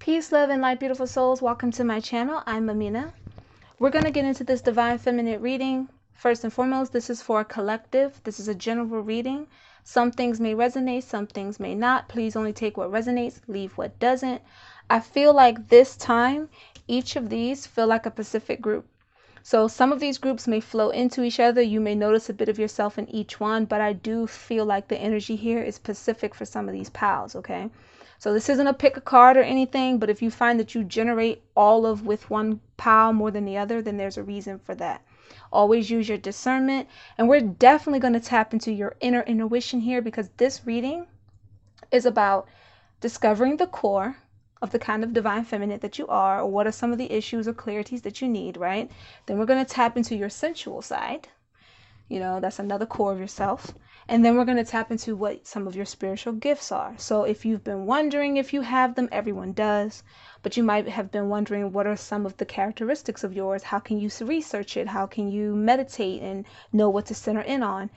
Peace, love, and light, beautiful souls. Welcome to my channel. I'm Mumeanha. We're going to get into this divine feminine reading. First and foremost, this is for a collective. This is a general reading. Some things may resonate, some things may not. Please only take what resonates, leave what doesn't. I feel like this time, each of these feel like a Pacific group. So some of these groups may flow into each other. You may notice a bit of yourself in each one, but I do feel like the energy here is Pacific for some of these pals, okay? So this isn't a pick a card or anything, but if you find that you generate all of with one pal more than the other, then there's a reason for that. Always use your discernment, and we're definitely going to tap into your inner intuition here, because this reading is about discovering the core of the kind of divine feminine that you are, or what are some of the issues or clarities that you need, right? Then we're going to tap into your sensual side. You know, that's another core of yourself. And then we're going to tap into what some of your spiritual gifts are. So if you've been wondering if you have them, everyone does. But you might have been wondering, what are some of the characteristics of yours? How can you research it? How can you meditate and know what to center in on?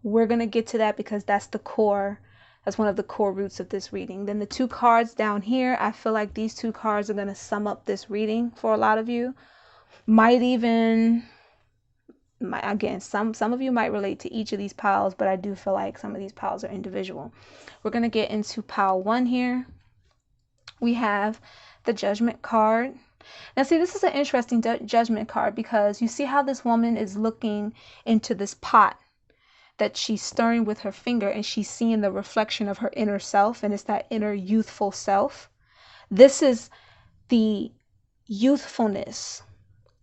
We're going to get to that, because that's the core. That's one of the core roots of this reading. Then the two cards down here, I feel like these two cards are going to sum up this reading for a lot of you. Again, some of you might relate to each of these piles, but I do feel like some of these piles are individual. We're going to get into pile 1 here. We have the Judgment card. Now see, this is an interesting Judgment card, because you see how this woman is looking into this pot that she's stirring with her finger, and she's seeing the reflection of her inner self, and it's that inner youthful self. This is the youthfulness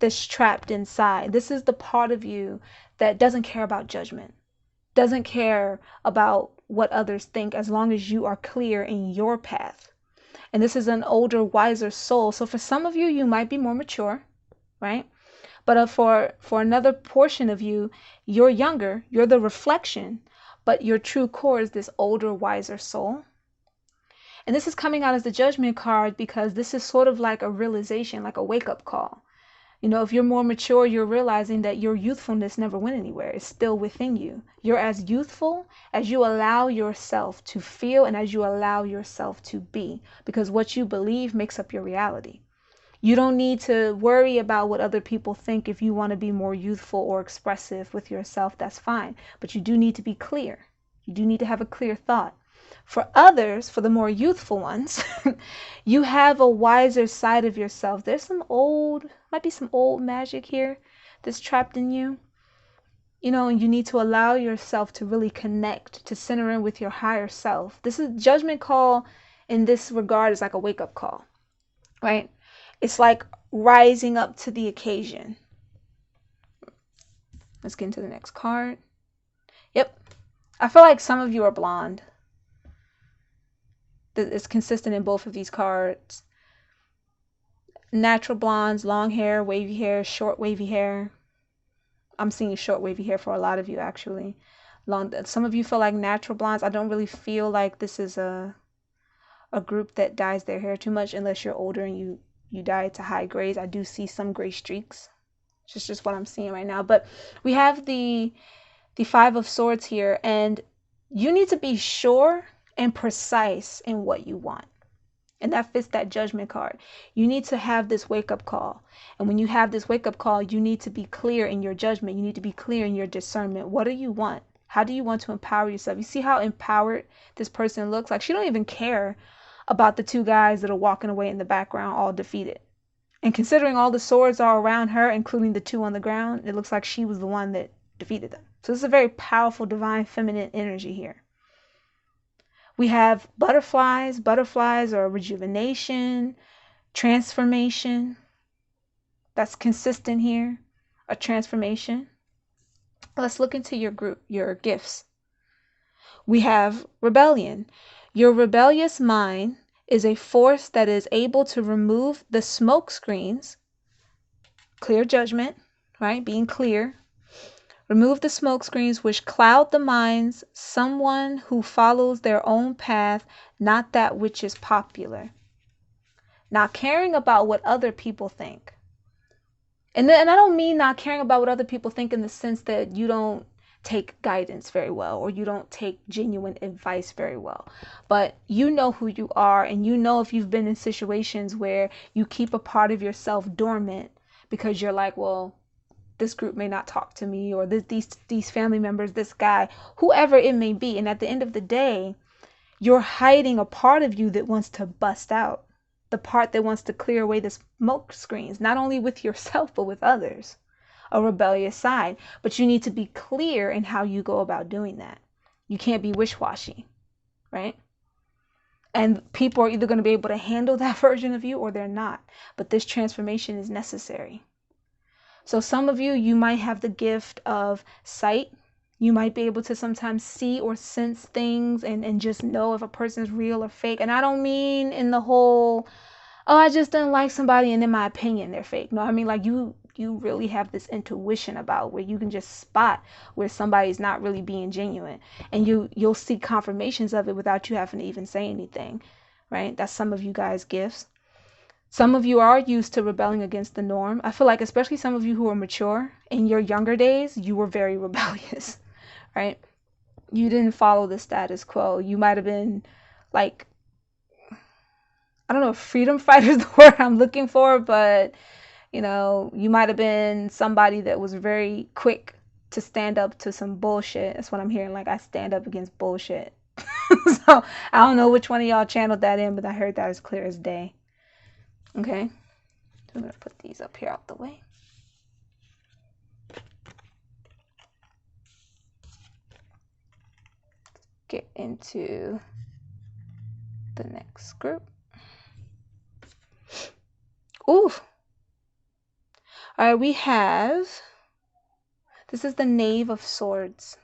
that's trapped inside. This is the part of you that doesn't care about judgment, doesn't care about what others think, as long as you are clear in your path. And this is an older, wiser soul. So for some of you, you might be more mature, right? But for another portion of you, you're younger, you're the reflection, but your true core is this older, wiser soul. And this is coming out as the Judgment card, because this is sort of like a realization, like a wake-up call. You know, if you're more mature, you're realizing that your youthfulness never went anywhere. It's still within you. You're as youthful as you allow yourself to feel, and as you allow yourself to be, because what you believe makes up your reality. You don't need to worry about what other people think. If you want to be more youthful or expressive with yourself, that's fine. But you do need to be clear. You do need to have a clear thought. For others, for the more youthful ones, you have a wiser side of yourself. There's might be some old magic here that's trapped in you. You know, and you need to allow yourself to really connect, to center in with your higher self. This is Judgment call in this regard is like a wake-up call, right? It's like rising up to the occasion. Let's get into the next card. Yep. I feel like some of you are blonde. It's consistent in both of these cards. Natural blondes, long hair, wavy hair, short wavy hair. I'm seeing short wavy hair for a lot of you, actually. Some of you feel like natural blondes. I don't really feel like this is a group that dyes their hair too much, unless you're older and you dye it to high grays. I do see some gray streaks. It's just what I'm seeing right now. But we have the Five of Swords here, and you need to be sure and precise in what you want. And that fits that Judgment card. You need to have this wake-up call. And when you have this wake-up call, you need to be clear in your judgment. You need to be clear in your discernment. What do you want? How do you want to empower yourself? You see how empowered this person looks? Like she don't even care about the two guys that are walking away in the background, all defeated. And considering all the swords are around her, including the two on the ground, it looks like she was the one that defeated them. So this is a very powerful divine feminine energy here. We have butterflies. Butterflies are rejuvenation, transformation. That's consistent here, a transformation. Let's look into your group, your gifts. We have rebellion. Your rebellious mind is a force that is able to remove the smoke screens, clear judgment, right? Being clear. Remove the smoke screens which cloud the minds, someone who follows their own path, not that which is popular. Not caring about what other people think. And I don't mean not caring about what other people think in the sense that you don't take guidance very well, or you don't take genuine advice very well. But you know who you are, and you know if you've been in situations where you keep a part of yourself dormant because you're like, well, this group may not talk to me, or these family members, this guy, whoever it may be. And at the end of the day, you're hiding a part of you that wants to bust out, the part that wants to clear away the smoke screens, not only with yourself, but with others, a rebellious side. But you need to be clear in how you go about doing that. You can't be wish-washy, right? And people are either going to be able to handle that version of you or they're not. But this transformation is necessary. So some of you, you might have the gift of sight. You might be able to sometimes see or sense things and just know if a person's real or fake. And I don't mean in the whole, oh, I just didn't like somebody and in my opinion they're fake. No, I mean like you really have this intuition about where you can just spot where somebody's not really being genuine. And you'll see confirmations of it without you having to even say anything, right? That's some of you guys' gifts. Some of you are used to rebelling against the norm. I feel like especially some of you who are mature, in your younger days, you were very rebellious, right? You didn't follow the status quo. You might have been like, I don't know if freedom fighter is the word I'm looking for, but you know, you might have been somebody that was very quick to stand up to some bullshit. That's what I'm hearing. Like, I stand up against bullshit. So I don't know which one of y'all channeled that in, but I heard that as clear as day. Okay, so I'm going to put these up here out the way. Get into the next group. Ooh. All right, we have, this is the Knave of Swords.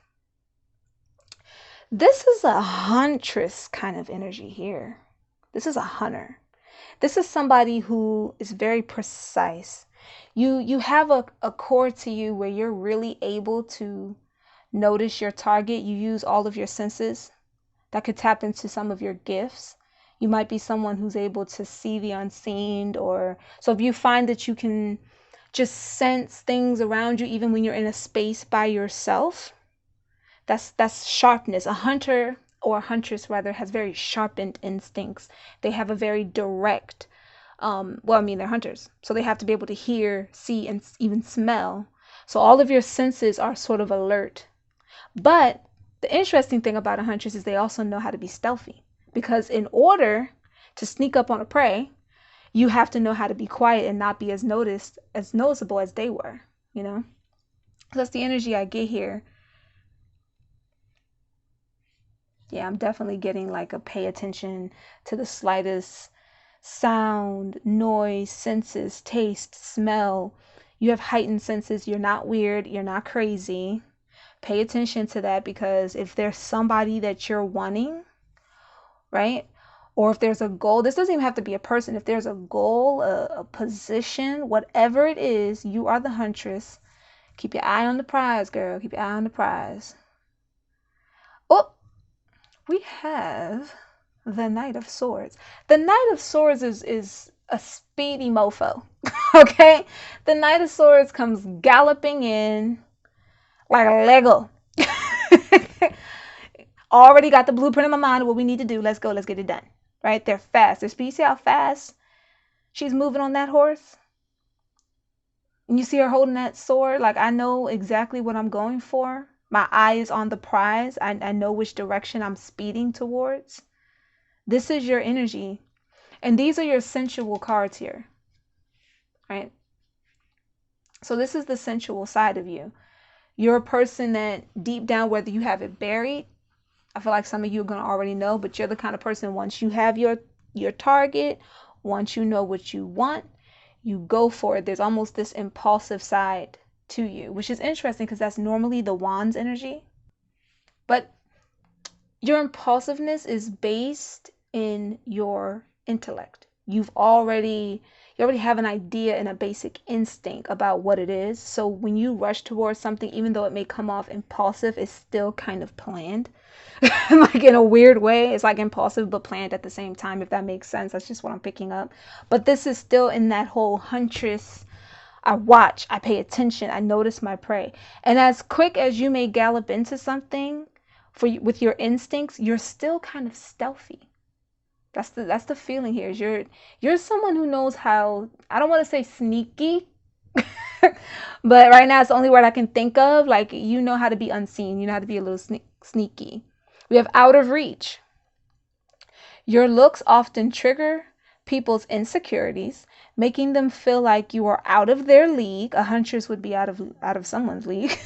This is a huntress kind of energy here. This is a hunter. This is somebody who is very precise. You have a core to you where you're really able to notice your target. You use all of your senses. That could tap into some of your gifts. You might be someone who's able to see the unseen, or so if you find that you can just sense things around you even when you're in a space by yourself, that's sharpness. A hunter, or a huntress rather, has very sharpened instincts. They have a very direct, they're hunters, so they have to be able to hear, see, and even smell. So all of your senses are sort of alert. But the interesting thing about a huntress is they also know how to be stealthy, because in order to sneak up on a prey, you have to know how to be quiet and not be as noticeable as they were, you know? So that's the energy I get here. Yeah, I'm definitely getting like a pay attention to the slightest sound, noise, senses, taste, smell. You have heightened senses. You're not weird. You're not crazy. Pay attention to that, because if there's somebody that you're wanting, right? Or if there's a goal, this doesn't even have to be a person. If there's a goal, a position, whatever it is, you are the huntress. Keep your eye on the prize, girl. Keep your eye on the prize. Oh, we have the Knight of Swords. The Knight of Swords is a speedy mofo. Okay? The Knight of Swords comes galloping in like a Lego. Already got the blueprint in my mind of what we need to do. Let's go. Let's get it done. Right? They're fast. They're speedy. See how fast she's moving on that horse? And you see her holding that sword. Like, I know exactly what I'm going for. My eye is on the prize. I know which direction I'm speeding towards. This is your energy. And these are your sensual cards here. Right? So this is the sensual side of you. You're a person that deep down, whether you have it buried, I feel like some of you are going to already know, but you're the kind of person, once you have your target, once you know what you want, you go for it. There's almost this impulsive side to you, which is interesting because that's normally the Wands energy. But your impulsiveness is based in your intellect. You already have an idea and a basic instinct about what it is. So when you rush towards something, even though it may come off impulsive, it's still kind of planned. Like, in a weird way, it's like impulsive but planned at the same time, if that makes sense. That's just what I'm picking up. But this is still in that whole huntress I watch, I pay attention, I notice my prey. And as quick as you may gallop into something with your instincts, you're still kind of stealthy. That's the feeling here. Is you're someone who knows how, I don't want to say sneaky, but right now it's the only word I can think of. Like, you know how to be unseen. You know how to be a little sneaky. We have out of reach. Your looks often trigger people's insecurities, making them feel like you are out of their league. A huntress would be out of someone's league,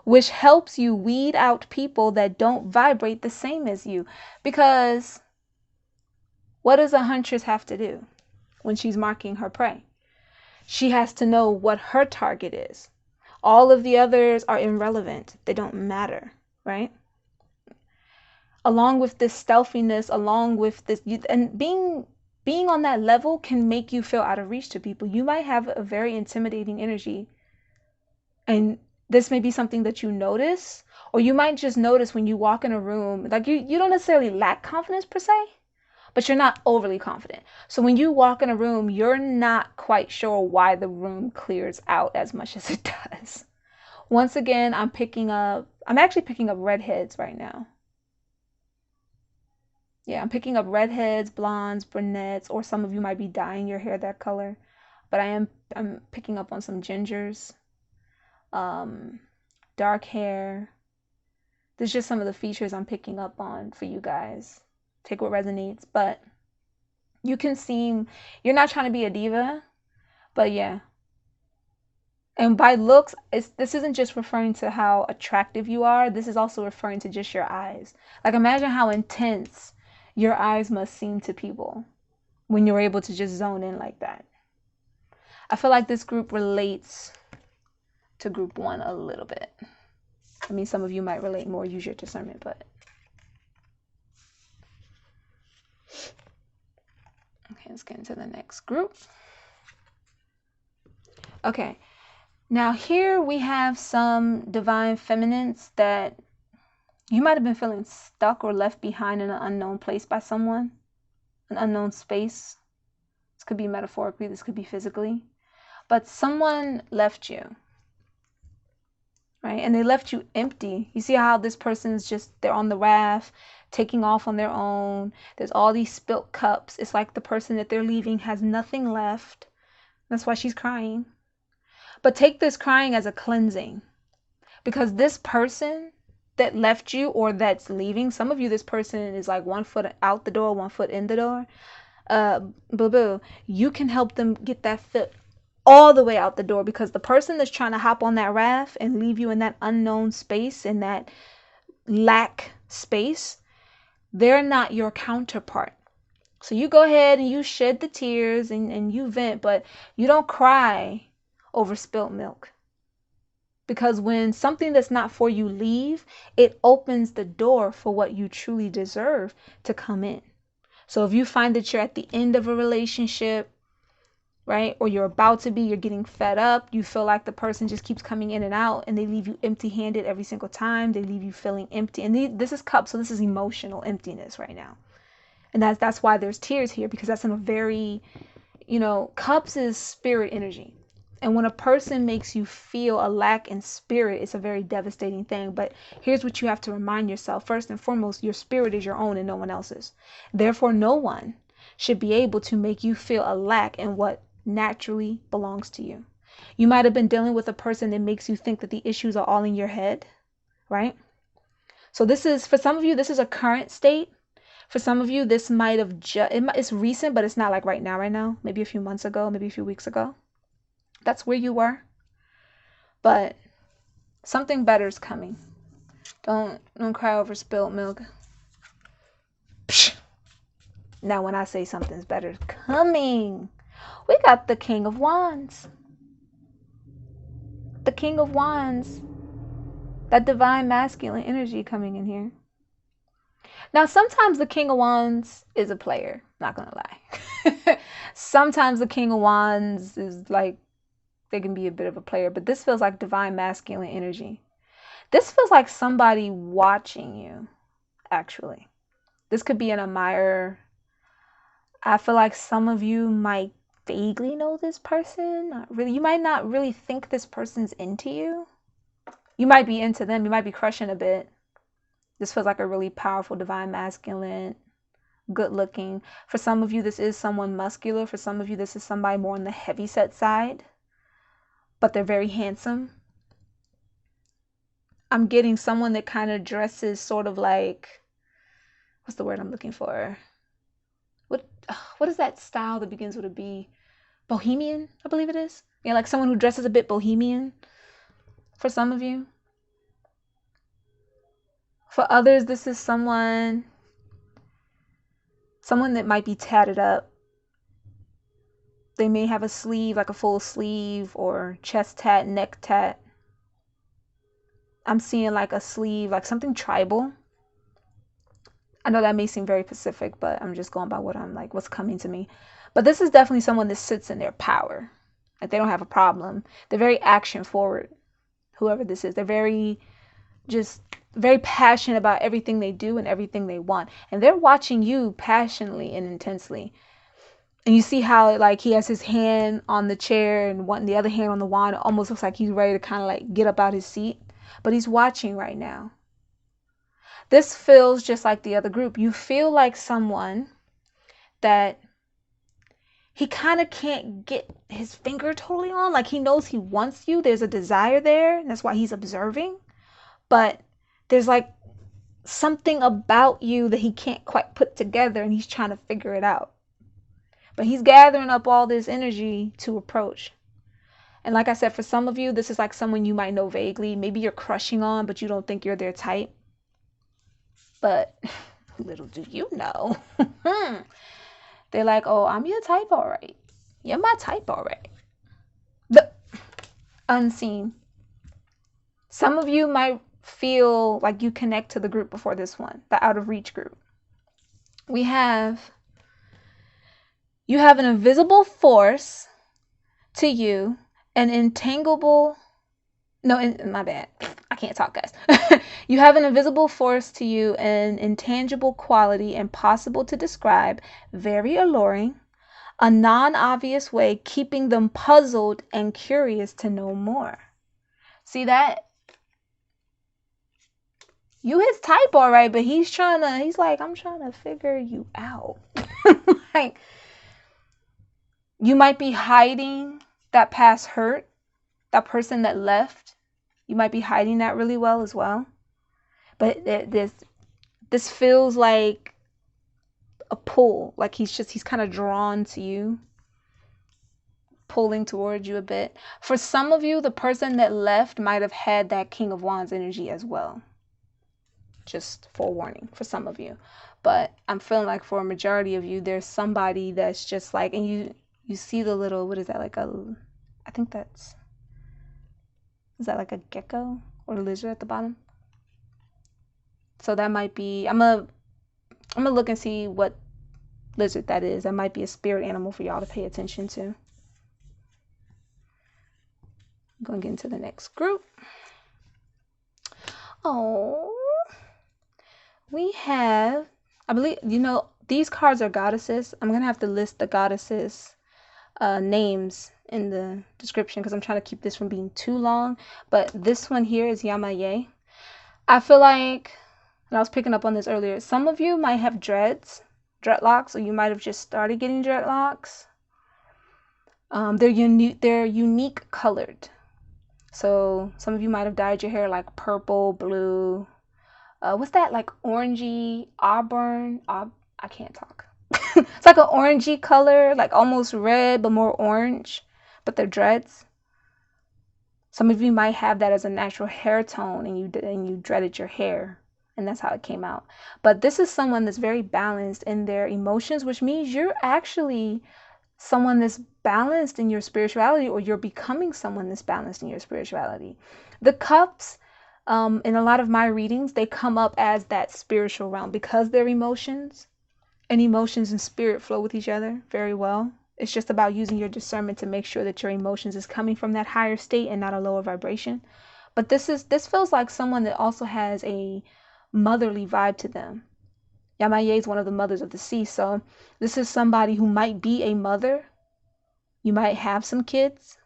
which helps you weed out people that don't vibrate the same as you. Because what does a huntress have to do when she's marking her prey? She has to know what her target is. All of the others are irrelevant. They don't matter, right? Along with this stealthiness, along with this, and being on that level can make you feel out of reach to people. You might have a very intimidating energy, and this may be something that you notice, or you might just notice when you walk in a room, like you don't necessarily lack confidence per se, but you're not overly confident. So when you walk in a room, you're not quite sure why the room clears out as much as it does. Once again, I'm actually picking up redheads right now. Yeah, I'm picking up redheads, blondes, brunettes, or some of you might be dyeing your hair that color. But I'm picking up on some gingers, dark hair. This is just some of the features I'm picking up on for you guys. Take what resonates, but you can seem, you're not trying to be a diva, but yeah. And by looks, this isn't just referring to how attractive you are. This is also referring to just your eyes. Like, imagine how intense your eyes must seem to people when you're able to just zone in like that. I feel like this group relates to group 1 a little bit. I mean, some of you might relate more, use your discernment, but. Okay, let's get into the next group. Okay, now here we have some divine feminines that you might have been feeling stuck or left behind in an unknown place by someone, an unknown space. This could be metaphorically, this could be physically, but someone left you, right? And they left you empty. You see how this person's just, they're on the raft, taking off on their own. There's all these spilt cups. It's like the person that they're leaving has nothing left. That's why she's crying. But take this crying as a cleansing, because this person that left you or that's leaving, some of you, this person is like 1 foot out the door, 1 foot in the door. Boo-boo, you can help them get that foot all the way out the door, because the person that's trying to hop on that raft and leave you in that unknown space, in that lack space, they're not your counterpart. So you go ahead and you shed the tears and you vent, but you don't cry over spilt milk. Because when something that's not for you leave, it opens the door for what you truly deserve to come in. So if you find that you're at the end of a relationship, right, or you're about to be, you're getting fed up, you feel like the person just keeps coming in and out and they leave you empty-handed every single time, they leave you feeling empty. And this is cup, so this is emotional emptiness right now. And that's why there's tears here, because that's in a very, cups is spirit energy. And when a person makes you feel a lack in spirit, it's a very devastating thing. But here's what you have to remind yourself. First and foremost, your spirit is your own and no one else's. Therefore, no one should be able to make you feel a lack in what naturally belongs to you. You might have been dealing with a person that makes you think that the issues are all in your head, right? So this is, for some of you, this is a current state. For some of you, this might have it's recent, but it's not like right now. Maybe a few months ago, maybe a few weeks ago. That's where you were. But something better is coming. Don't cry over spilled milk. Psh. Now when I say something's better is coming, we got the King of Wands. The King of Wands. That divine masculine energy coming in here. Now, sometimes the King of Wands is a player. Not gonna lie. Sometimes the King of Wands is like, they can be a bit of a player, but this feels like divine masculine energy. This feels like somebody watching you, actually. This could be an admirer. I feel like some of you might vaguely know this person. Not really. You might not really think this person's into you. You might be into them. You might be crushing a bit. This feels like a really powerful divine masculine, good looking. For some of you, this is someone muscular. For some of you, this is somebody more on the heavyset side, but they're very handsome. I'm getting someone that kind of dresses sort of like, what's the word I'm looking for? What is that style that begins with a B? Bohemian, I believe it is. Yeah, like someone who dresses a bit bohemian for some of you. For others, this is someone that might be tatted up. They may have a sleeve, like a full sleeve, or chest tat, neck tat. I'm seeing like a sleeve, like something tribal. I know that may seem very specific, but I'm just going by what's coming to me. But this is definitely someone that sits in their power. Like they don't have a problem. They're very action forward, whoever this is. They're very passionate about everything they do and everything they want. And they're watching you passionately and intensely. And you see how like he has his hand on the chair and the other hand on the wand. It almost looks like he's ready to kind of like get up out his seat. But he's watching right now. This feels just like the other group. You feel like someone that he kind of can't get his finger totally on. Like he knows he wants you. There's a desire there. And that's why he's observing. But there's like something about you that he can't quite put together. And he's trying to figure it out. But he's gathering up all this energy to approach. And like I said, for some of you, this is like someone you might know vaguely. Maybe you're crushing on, but you don't think you're their type. But little do you know. They're like, oh, I'm your type, all right. You're my type, all right. The unseen. Some of you might feel like you connect to the group before this one, the out of reach group. You have an invisible force to you, an intangible, my bad. I can't talk, guys. You have an invisible force to you, an intangible quality, impossible to describe, very alluring, a non-obvious way, keeping them puzzled and curious to know more. See that? You his type, all right, but he's like, I'm trying to figure you out. Like, you might be hiding that past hurt, that person that left. You might be hiding that really well as well. But this feels like a pull. Like he's kind of drawn to you, pulling towards you a bit. For some of you, the person that left might have had that King of Wands energy as well. Just forewarning for some of you. But I'm feeling like for a majority of you, there's somebody that's just like, and you see the little, what is that, like I think is that like a gecko or a lizard at the bottom? So that might be, I'm gonna look and see what lizard that is. That might be a spirit animal for y'all to pay attention to. I'm going to get into the next group. Oh, we have, I believe, these cards are goddesses. I'm going to have to list the goddesses names in the description because I'm trying to keep this from being too long. But this one here is Yamaye. I feel like, and I was picking up on this earlier, some of you might have dreadlocks, or you might have just started getting dreadlocks. They're unique colored. So some of you might have dyed your hair like purple, blue. What's that, like orangey, auburn? I can't talk. It's like an orangey color, like almost red, but more orange. But they're dreads. Some of you might have that as a natural hair tone, and you dreaded your hair, and that's how it came out. But this is someone that's very balanced in their emotions, which means you're actually someone that's balanced in your spirituality, or you're becoming someone that's balanced in your spirituality. The cups, in a lot of my readings, they come up as that spiritual realm because they're emotions, and emotions and spirit flow with each other very well. It's just about using your discernment to make sure that your emotions is coming from that higher state and not a lower vibration. But this feels like someone that also has a motherly vibe to them. Yamaye is one of the mothers of the sea. So this is somebody who might be a mother You might have some kids.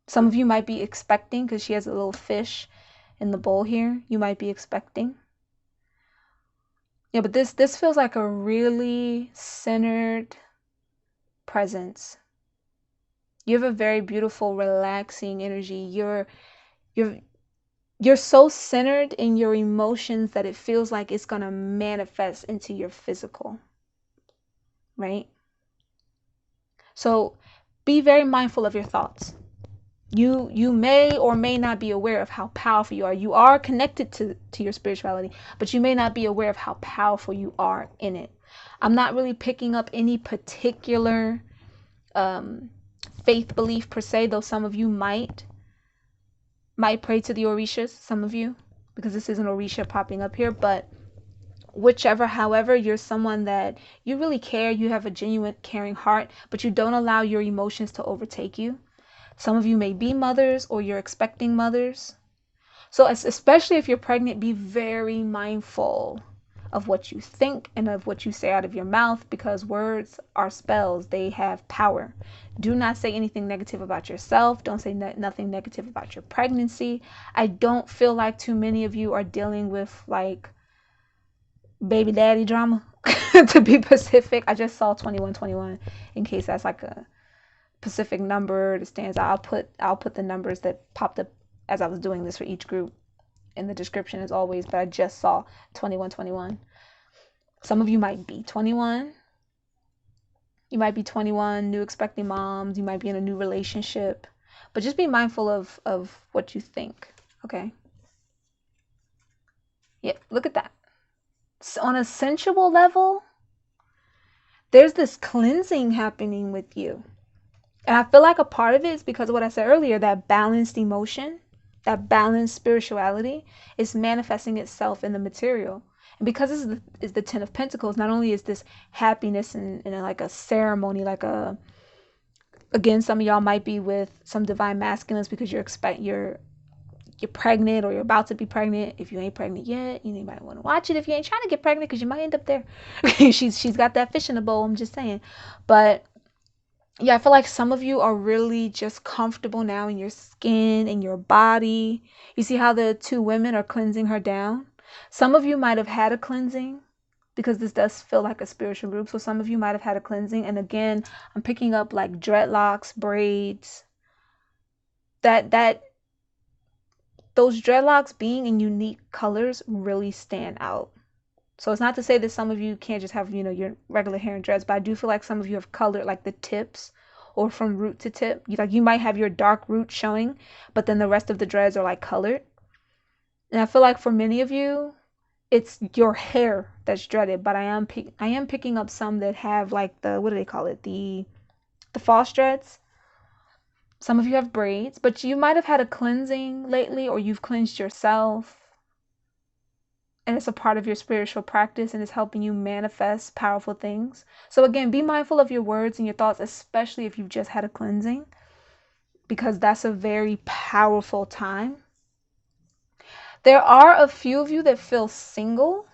Some of you might be expecting, because she has a little fish in the bowl here. You might be expecting. Yeah, but this feels like a really centered presence. You have a very beautiful, relaxing energy. You're so centered in your emotions that it feels like it's gonna manifest into your physical, right? So be very mindful of your thoughts. You may or may not be aware of how powerful you are. You are connected to your spirituality, but you may not be aware of how powerful you are in it. I'm not really picking up any particular faith belief per se, though some of you might pray to the Orishas, some of you, because this is an Orisha popping up here, but whichever, however, you're someone that you really care, you have a genuine caring heart, but you don't allow your emotions to overtake you. Some of you may be mothers or you're expecting mothers. So especially if you're pregnant, be very mindful of what you think and of what you say out of your mouth, because words are spells. They have power. Do not say anything negative about yourself. Don't say nothing negative about your pregnancy. I don't feel like too many of you are dealing with like baby daddy drama. To be specific, I just saw 2121 in case that's like a specific number that stands out. I'll put the numbers that popped up as I was doing this for each group in the description as always, but I just saw 2121. Some of you might be 21. You might be 21, new expecting moms. You might be in a new relationship, but just be mindful of what you think. Okay. Yeah, look at that. So on a sensual level, there's this cleansing happening with you. And I feel like a part of it is because of what I said earlier, that balanced emotion, that balanced spirituality is manifesting itself in the material. And because this is the Ten of Pentacles, not only is this happiness and like a ceremony, like again, some of y'all might be with some divine masculines because you're pregnant or you're about to be pregnant. If you ain't pregnant yet, you might want to watch it if you ain't trying to get pregnant, because you might end up there. she's got that fish in the bowl, I'm just saying. But yeah, I feel like some of you are really just comfortable now in your skin and your body. You see how the two women are cleansing her down? Some of you might have had a cleansing, because this does feel like a spiritual group. So some of you might have had a cleansing. And again, I'm picking up like dreadlocks, braids. Those dreadlocks being in unique colors really stand out. So it's not to say that some of you can't just have, your regular hair and dreads, but I do feel like some of you have colored like the tips or from root to tip. You might have your dark root showing, but then the rest of the dreads are like colored. And I feel like for many of you, it's your hair that's dreaded, but I am picking up some that have like the, what do they call it? The false dreads. Some of you have braids, but you might have had a cleansing lately, or you've cleansed yourself. And it's a part of your spiritual practice and it's helping you manifest powerful things. So again, be mindful of your words and your thoughts, especially if you've just had a cleansing, because that's a very powerful time. There are a few of you that feel single.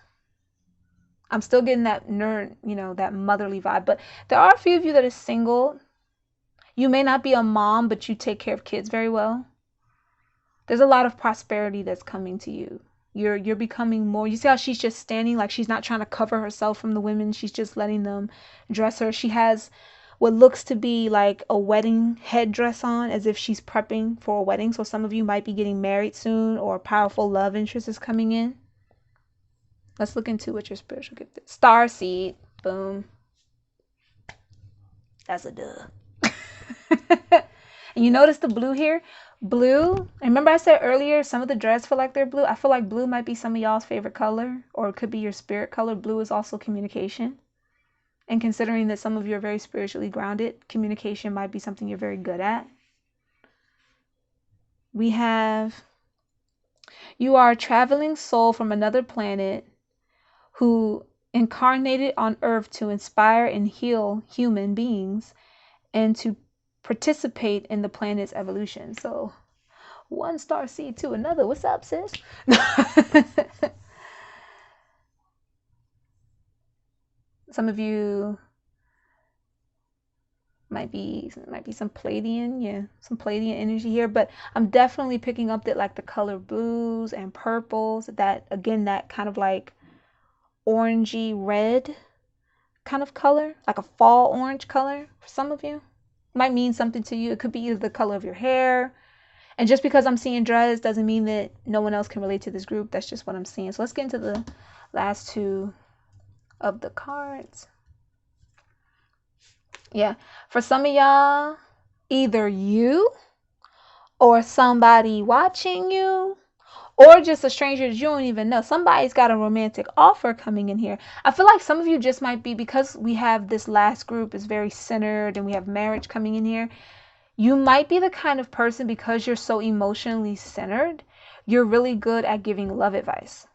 I'm still getting that that motherly vibe, but there are a few of you that are single. You may not be a mom, but you take care of kids very well. There's a lot of prosperity that's coming to you. You're becoming more. You see how she's just standing, like she's not trying to cover herself from the women. She's just letting them dress her. She has what looks to be like a wedding headdress on, as if she's prepping for a wedding. So some of you might be getting married soon, or a powerful love interest is coming in. Let's look into what your spiritual gift is. Starseed. Boom. That's a duh. And you notice the blue here? Blue, remember I said earlier, some of the dreads feel like they're blue. I feel like blue might be some of y'all's favorite color, or it could be your spirit color. Blue is also communication. And considering that some of you are very spiritually grounded, communication might be something you're very good at. We have, you are a traveling soul from another planet who incarnated on Earth to inspire and heal human beings and to participate in the planet's evolution. So one star seed to another. What's up, sis? Some of you Might be some Palladian, yeah, some Palladian energy here, but I'm definitely picking up that like the color blues and purples, that again, that kind of like orangey red kind of color, like a fall orange color for some of you. Might mean something to you. It could be either the color of your hair. And just because I'm seeing dreads doesn't mean that no one else can relate to this group. That's just what I'm seeing. So let's get into the last two of the cards. Yeah, for some of y'all, either you or somebody watching you or just a stranger that you don't even know. Somebody's got a romantic offer coming in here. I feel like some of you just might be, because we have this last group is very centered and we have marriage coming in here. You might be the kind of person, because you're so emotionally centered, you're really good at giving love advice.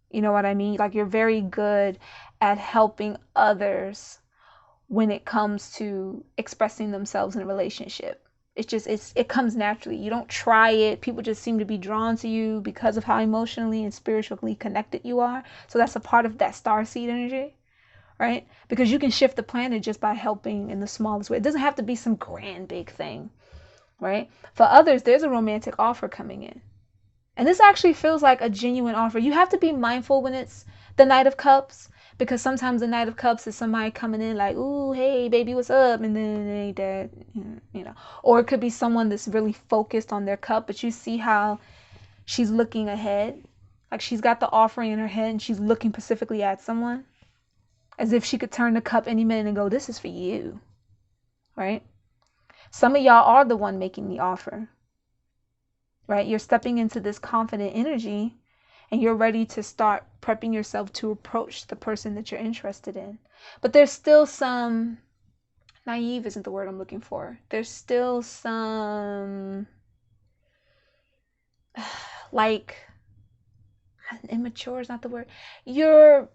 You know what I mean? Like you're very good at helping others when it comes to expressing themselves in a relationship. It comes naturally. You don't try it. People just seem to be drawn to you because of how emotionally and spiritually connected you are. So that's a part of that starseed energy, right? Because you can shift the planet just by helping in the smallest way. It doesn't have to be some grand big thing, right? For others, there's a romantic offer coming in. And this actually feels like a genuine offer. You have to be mindful when it's the Knight of Cups, because sometimes the Knight of Cups is somebody coming in like, ooh, hey, baby, what's up? And then it ain't that, you know. Or it could be someone that's really focused on their cup, but you see how she's looking ahead. Like she's got the offering in her head and she's looking specifically at someone, as if she could turn the cup any minute and go, this is for you, right? Some of y'all are the one making the offer, right? You're stepping into this confident energy and you're ready to start prepping yourself to approach the person that you're interested in. But there's still some, naive isn't the word I'm looking for. There's still some, like, immature is not the word. You're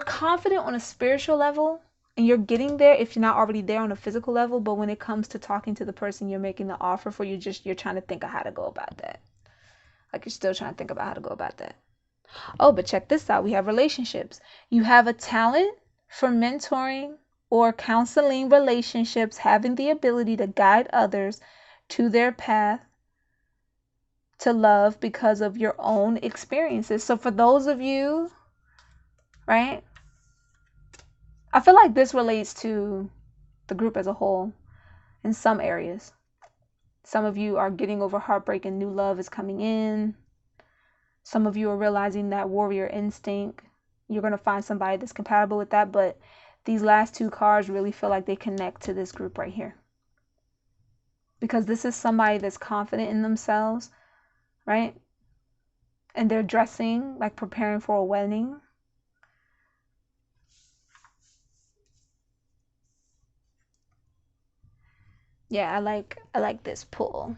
confident on a spiritual level and you're getting there if you're not already there on a physical level. But when it comes to talking to the person you're making the offer for, you're trying to think of how to go about that. Like you're still trying to think about how to go about that. Oh, but check this out. We have relationships. You have a talent for mentoring or counseling relationships, having the ability to guide others to their path to love because of your own experiences. So for those of you, right, I feel like this relates to the group as a whole in some areas. Some of you are getting over heartbreak and new love is coming in. Some of you are realizing that warrior instinct. You're going to find somebody that's compatible with that. But these last two cards really feel like they connect to this group right here. Because this is somebody that's confident in themselves, right? And they're dressing, like preparing for a wedding. Yeah, I like this pull.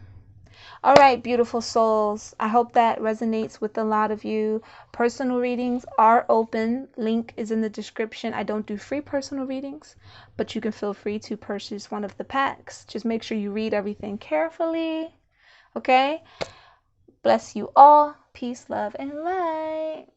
All right, beautiful souls. I hope that resonates with a lot of you. Personal readings are open. Link is in the description. I don't do free personal readings, but you can feel free to purchase one of the packs. Just make sure you read everything carefully. Okay? Bless you all. Peace, love, and light.